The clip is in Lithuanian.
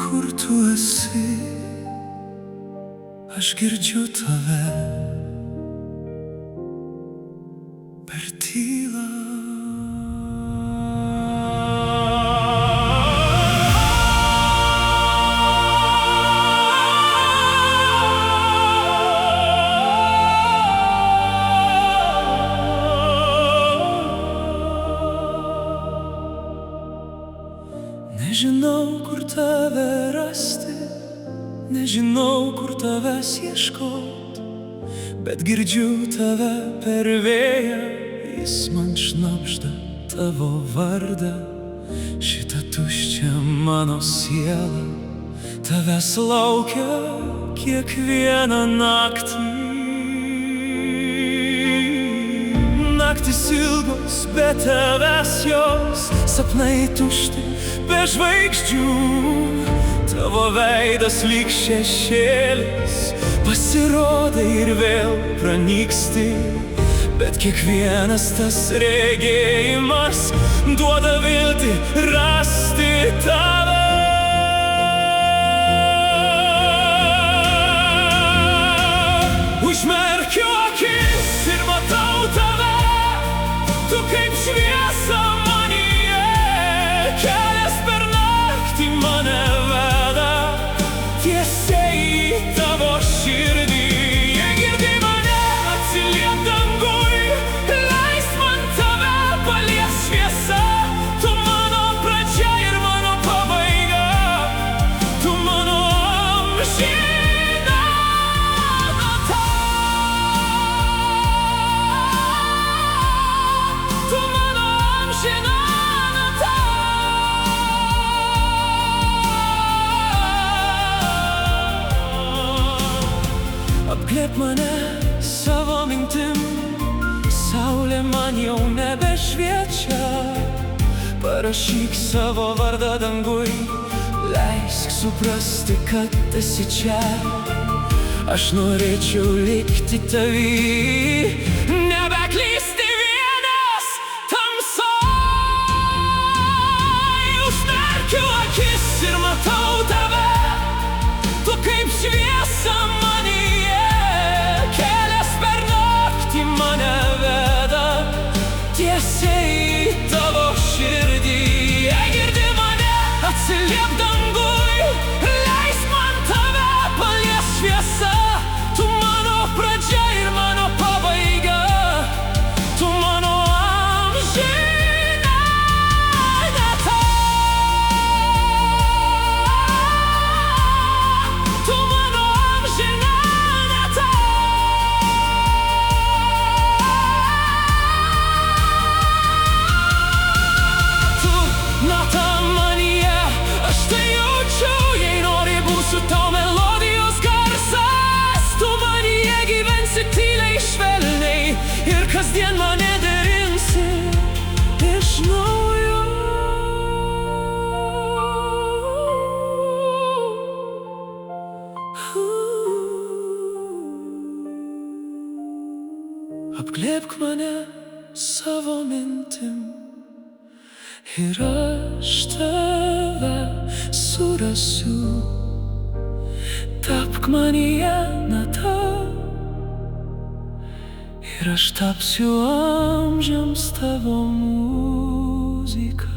Kur tu esi, aš girdžiu tave per tylą. Nežinau, kur tave rasti, nežinau, kur tavęs ieškot, bet girdžiu tave per vėją, jis man šnabžda tavo vardą. Šitą tuščią mano sielą tavęs laukia kiekvieną naktį. Naktis ilgos, be tavęs jos, sapnai tušti, be žvaigždžių. Tavo veidas lyg šešėlis, pasirodai ir vėl pranyksti. Bet kiekvienas tas regėjimas duoda viltį rasti tave. Užmerkiu akis ir matau tave, tu kaip šviesa manyje. Kelias per naktį mane veda tiesiai į tavo širdį. Jei girdi mane, atsiliep danguj, leisk man tave palies šviesa. Tu mano pradžia ir mano pabaiga, tu mano amžina nata. Tu mano amžina nata. Apglėbk mane savo mintim, saulė man jau nebešviečia. Parašyk savo vardą danguj, leisk suprasti, kad esi čia. Aš norėčiau likti tavy, nebeklysti vienas tamsoj. Užmerkiu akis ir matau tave, tu kaip šviesa manyje. Kelias per naktį mane veda tiesiai į tavo širdį. Jei girdi mane, atsiliep danguj, leisk man tave palies šviesa. Tu mano pradžia ir mano pabaiga, tu mano amžina nata. Tu mano amžina nata. Tu nata manyje, aš tai jaučiu, jei nori būsiu tau melodijos garsas. Tu manyje gyvensi tyliai, švelniai ir kasdien mane derinsi iš naujo. Apglėbk mane savo mintim ir aš tave surasiu. Tapk manyje nata ir aš tapsiu amžiams tavo muzika.